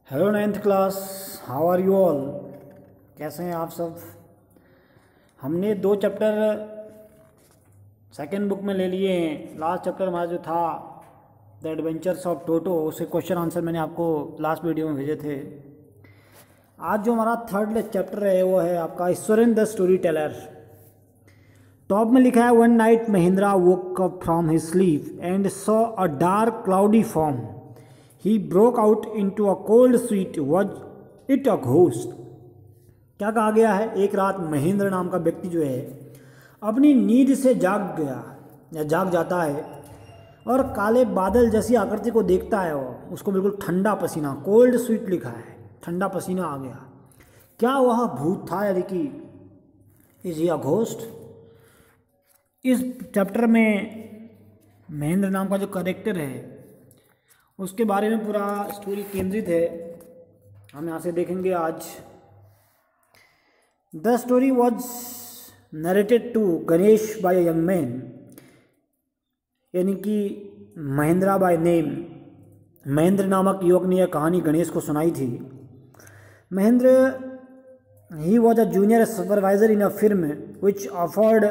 Hello ninth class, how are you all. कैसे हैं आप सब। हमने 2 चैप्टर सेकेंड बुक में ले लिए हैं। लास्ट चैप्टर हमारा जो था द एडवेंचर्स ऑफ टोटो, उसके क्वेश्चन आंसर मैंने आपको लास्ट वीडियो में भेजे थे। आज जो हमारा थर्ड चैप्टर है वो है आपका Eswaran the story teller. Top में लिखा है one night Mahindra woke up from his sleep and saw a dark cloudy form. He broke out into a cold sweat. Was it a ghost? क्या कहा गया है, एक रात महेंद्र नाम का व्यक्ति जो है अपनी नींद से जाग गया या जाग जाता है और काले बादल जैसी आकृति को देखता है। वो उसको बिल्कुल ठंडा पसीना, कोल्ड स्वीट लिखा है, ठंडा पसीना आ गया। क्या वह भूत था, यानी कि इज ही अ घोस्ट। इस चैप्टर में महेंद्र नाम का जो कैरेक्टर है उसके बारे में पूरा स्टोरी केंद्रित है। हम यहाँ से देखेंगे आज। The story was narrated to Ganesh by a young man, यानी कि महेंद्रा बाय नेम। महेंद्र नामक युवक ने यह कहानी गणेश को सुनाई थी। Mahendra he was a junior supervisor in a firm which offered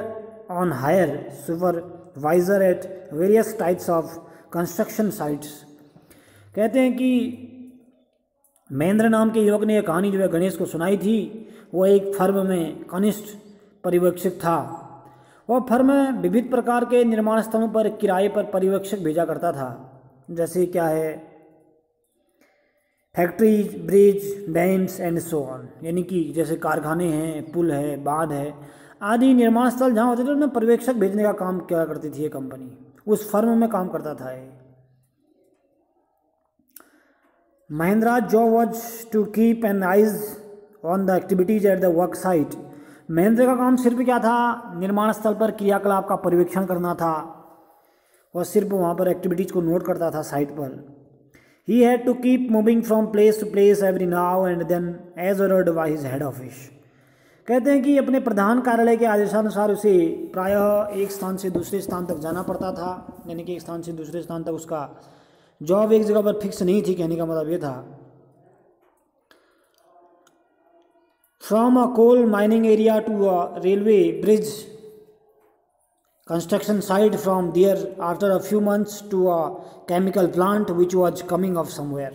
on hire supervisor at various types of construction sites. कहते हैं कि महेंद्र नाम के युवक ने यह कहानी जो है गणेश को सुनाई थी। वो एक फर्म में कनिष्ठ पर्यवेक्षक था। वह फर्म विविध प्रकार के निर्माण स्थलों पर किराए पर पर्यवेक्षक भेजा करता था, जैसे क्या है factories, bridge, dams and so on, यानी कि जैसे कारखाने हैं, पुल है, बांध है आदि निर्माण स्थल जहाँ होते थे उनमें पर्यवेक्षक भेजने का काम किया करती थी ये कंपनी। उस फर्म में काम करता था ये। Mahindra's job was to keep an eyes on the activities at the work site. Mahendra का काम सिर्फ क्या था, निर्माण स्थल पर क्रियाकलाप का पर्यवेक्षण करना था। वह सिर्फ वहाँ पर एक्टिविटीज़ को नोट करता था साइट पर। He had to keep moving from place to place every now and then as ordered by his head office. कहते हैं कि अपने प्रधान कार्यालय के आदेशानुसार उसे प्रायः एक स्थान से दूसरे स्थान तक जाना पड़ता था, यानी कि एक स्थान से दूसरे स्थान तक उसका जॉब एक जगह पर फिक्स नहीं थी। कहने का मतलब ये था from a coal mining area to a railway bridge construction site, from there after a few months to a chemical plant which was coming off somewhere.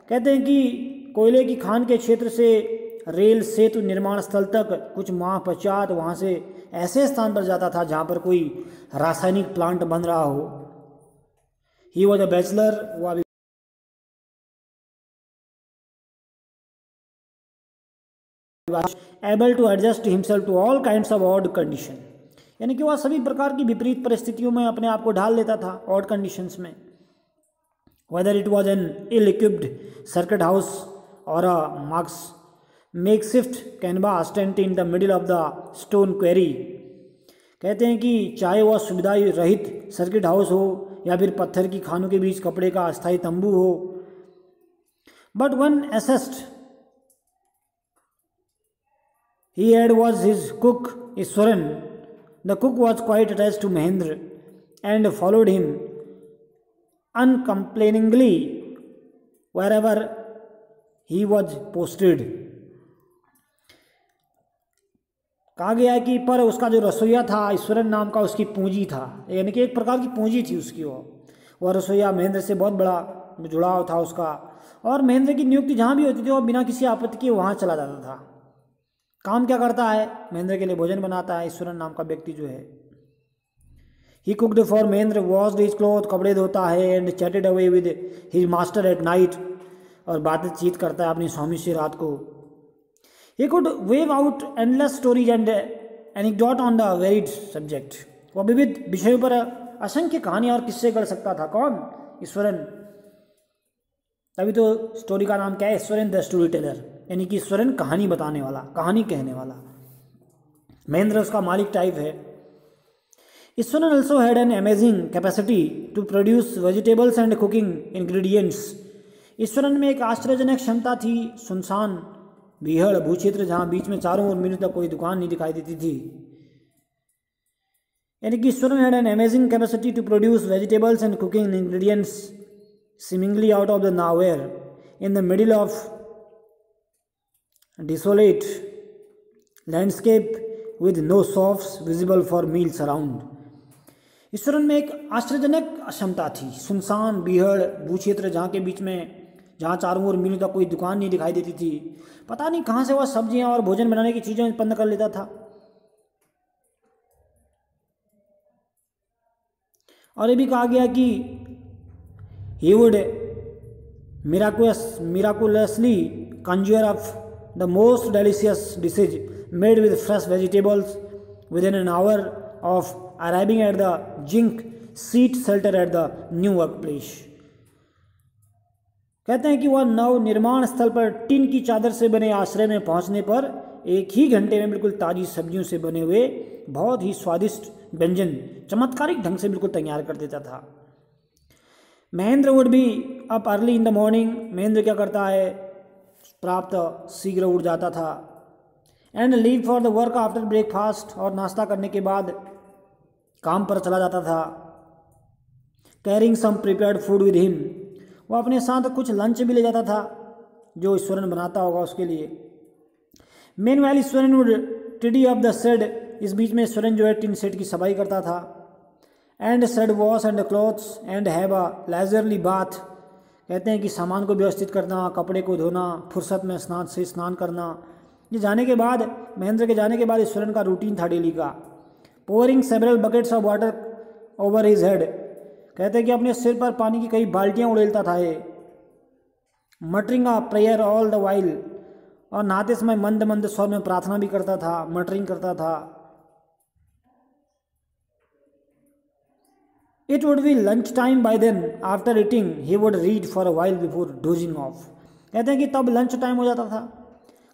कहते हैं कि कोयले की खान के क्षेत्र से रेल सेतु निर्माण स्थल तक कुछ माह पश्चात वहाँ से ऐसे स्थान पर जाता था जहाँ पर कोई रासायनिक प्लांट बन रहा हो। He was a bachelor, वो अभी able to adjust himself to all kinds of odd condition, यानी कि वह सभी प्रकार की विपरीत परिस्थितियों में अपने आप को ढाल लेता था, odd conditions में। Whether it was an ill-equipped circuit house or a makeshift canvas tent in the middle of the stone quarry, कहते हैं कि चाहे वह सुविधा रहित सर्किट हाउस हो या फिर पत्थर की खानों के बीच कपड़े का अस्थायी तंबू हो, but one asset he had was his cook Iswaran. The cook was quite attached to Mahendra and followed him uncomplainingly wherever he was posted. कहा गया है कि पर उसका जो रसोईया था ईश्वरन नाम का, उसकी पूंजी था, यानी कि एक प्रकार की पूंजी थी उसकी। वह रसोईया महेंद्र से बहुत बड़ा जुड़ाव था उसका, और महेंद्र की नियुक्ति जहाँ भी होती थी वह बिना किसी आपत्ति के वहाँ चला जाता था। काम क्या करता है, महेंद्र के लिए भोजन बनाता है ईश्वरन नाम का व्यक्ति जो है। He cooked for Mahendra, washed his cloth, कपड़े धोता है, and chatted away with his master at night, और बातचीत करता है अपनी स्वामी से रात को। He could wave out endless stories and anecdote on the varied subject. वह विविध विषयों पर असंख्य कहानियां और किस्से गढ़ सकता था। कौन? ईश्वरन। तभी तो स्टोरी का नाम क्या है, ईश्वरन द स्टोरी टेलर, यानी कि ईश्वरन कहानी बताने वाला, कहानी कहने वाला। महेंद्र उसका मालिक टाइप है। Eswaran also had an amazing capacity to produce vegetables and cooking ingredients. Eswaran में एक आश्चर्यजनक क्षमता थी। सुनसान बीहड़ भूक्षेत्र जहाँ बीच में चारों ओर मीलों तक कोई दुकान नहीं दिखाई देती थी, यानी कि Iswaran had an amazing capacity to produce vegetables and cooking ingredients seemingly out of the nowhere. In the middle of desolate landscape with no shops visible for miles around. Iswaran में एक आश्चर्यजनक क्षमता थी। सुनसान बीहड़ भूक्षेत्र जहाँ के बीच में, जहाँ चारों ओर मीलों तक कोई दुकान नहीं दिखाई देती थी, पता नहीं कहाँ से वह सब्जियां और भोजन बनाने की चीजें उत्पन्न कर लेता था। और ये भी कहा गया कि he would miraculously conjure up the most delicious dishes made with fresh vegetables within an hour of arriving at the zinc seat shelter at the new workplace। कहते हैं कि वह नव निर्माण स्थल पर टीन की चादर से बने आश्रय में पहुंचने पर एक ही घंटे में बिल्कुल ताजी सब्जियों से बने हुए बहुत ही स्वादिष्ट व्यंजन चमत्कारिक ढंग से बिल्कुल तैयार कर देता था। Mahendra would be up early in the morning. Mahendra क्या करता है, प्राप्त शीघ्र उठ जाता था। And leave for the work after breakfast, और नाश्ता करने के बाद काम पर चला जाता था। Carrying some prepared food with him, वो अपने साथ कुछ लंच भी ले जाता था जो ईश्वरन बनाता होगा उसके लिए। मेनवाइल ईश्वरन वुड टिडी अप द शेड, इस बीच में ईश्वरन जो है टिन शेड की सफाई करता था। And she'd wash and clothes and have a leisurely bath, कहते हैं कि सामान को व्यवस्थित करना, कपड़े को धोना, फुर्सत में स्नान करना। ये जाने के बाद, महेंद्र के जाने के बाद ईश्वरन का रूटीन था डेली का। Pouring several buckets of water over his head, कहते हैं कि अपने सिर पर पानी की कई बाल्टियां उड़ेलता था ये। Muttering a prayer all the while, और नहाते समय मंद मंद स्वर में प्रार्थना भी करता था, मटरिंग करता था। It would be lunch time by then, after eating he would read for a while before dozing off, कहते हैं कि तब लंच टाइम हो जाता था,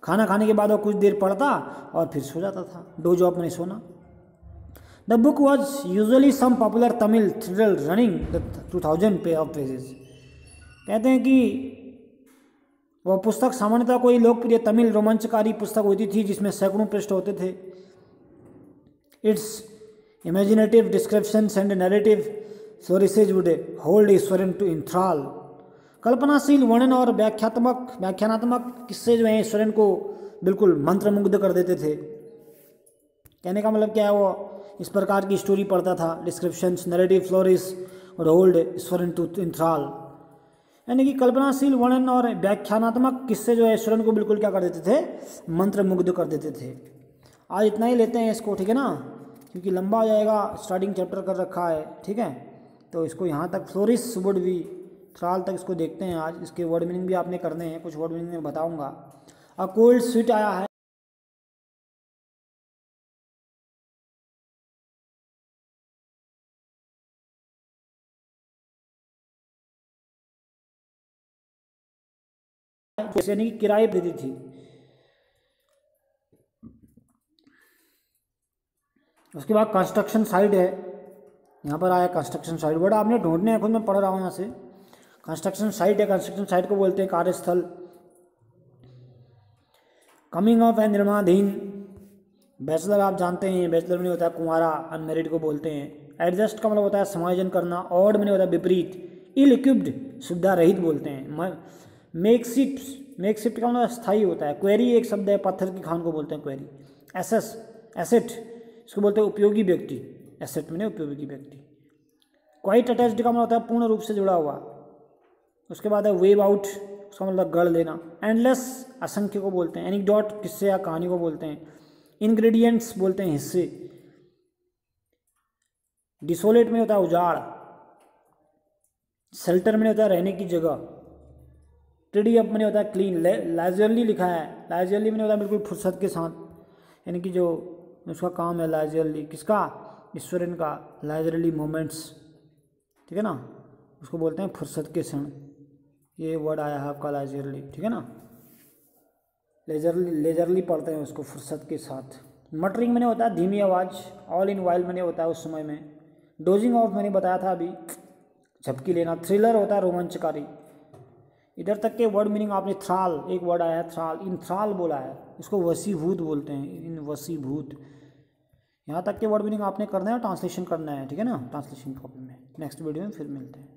खाना खाने के बाद वो कुछ देर पढ़ता और फिर सो जाता था। डोज ऑफ में सोना। The book was usually some popular Tamil thriller running the 2000 pages, कहते हैं कि वह पुस्तक सामान्यतः कोई लोकप्रिय तमिल रोमांचकारी पुस्तक होती थी जिसमें सैकड़ों पृष्ठ होते थे। Its imaginative descriptions and narrative flourishes would hold Iswaran to enthral, कल्पनाशील वर्णन और व्याख्यानात्मक किस्से जो हैं ईश्वरन को बिल्कुल मंत्रमुग्ध कर देते थे। कहने का मतलब क्या है, वो इस प्रकार की स्टोरी पढ़ता था, डिस्क्रिप्शंस, नैरेटिव फ्लोरिस और होल्ड ईश्वरन टू इंथ्राल, यानी कि कल्पनाशील वर्णन और व्याख्यानात्मक किस्से जो है ईश्वरन को बिल्कुल क्या कर देते थे, मंत्रमुग्ध कर देते थे। आज इतना ही लेते हैं इसको, ठीक है ना, क्योंकि लंबा हो जाएगा, स्टार्टिंग चैप्टर कर रखा है, ठीक है। तो इसको यहाँ तक फ्लोरिस वुड बी थ्राल तक इसको देखते हैं आज। इसके वर्ड मीनिंग भी आपने करने हैं, कुछ वर्ड मीनिंग में बताऊंगा। अ कोल्ड स्वीट आया है, यानी कि किराए पे दी थी। उसके बाद कंस्ट्रक्शन साइट है, यहाँ पर आया कंस्ट्रक्शन साइट, वर्ड आपने ढूंढने हैं, खुद मैं पढ़ रहा हूँ यहाँ से। कंस्ट्रक्शन साइट है, कंस्ट्रक्शन साइट को बोलते हैं कार्यस्थल। कमिंग ऑफ है निर्माणाधीन। बैचलर आप जानते हैं, बैचलर में होता है कुंवारा, अनमेरिड को बोलते हैं। एडजस्ट का मतलब होता है समायोजन करना। ऑड में होता है विपरीत। इल इक्विप्ड सुविधा रहित बोलते हैं। मेकशिफ्ट का मतलब स्थायी होता है। क्वेरी एक शब्द है, पत्थर की खान को बोलते हैं क्वेरी। एसेट इसको बोलते हैं उपयोगी व्यक्ति। एसेट में उपयोगी व्यक्ति। क्वाइट अटैच्ड का मतलब होता है पूर्ण रूप से जुड़ा हुआ। उसके बाद है वेव आउट, उसका मतलब गढ़ लेना। एंडलेस असंख्य को बोलते हैं। एनिक्डोट किस्से या कहानी को बोलते हैं। इंग्रेडिएंट्स बोलते हैं हिस्से। डिसोलेट में होता है उजाड़। शेल्टर में होता है रहने की जगह। टिडी अप में होता है क्लीन। लाइजरली लिखा है, लाइजरली में होता है बिल्कुल फुर्सत के साथ, यानी कि जो उसका काम है लाइजरली, किसका, ईश्वरन का। लाइजरली मोमेंट्स, ठीक है ना, उसको बोलते हैं फुर्सत के क्षण। ये वर्ड आया है आपका लाइजरली, ठीक है ना। लेजरली पढ़ते हैं उसको, फुर्सत के साथ। मटरिंग मैंने होता है धीमी आवाज़। ऑल इन वाइल मैंने होता है उस समय में। डोजिंग ऑफ मैंने बताया था अभी, झपकी लेना। थ्रिलर होता है रोमांचकारी। इधर तक के वर्ड मीनिंग आपने थ्राल, एक वर्ड आया है थ्राल, इन थ्राल बोला है, इसको वसीभूत बोलते हैं, इन वसीभूत। यहाँ तक के वर्ड मीनिंग आपने करना है, ट्रांसलेशन करना है, ठीक है ना, ट्रांसलेशन कॉपी में। नेक्स्ट वीडियो में फिर मिलते हैं।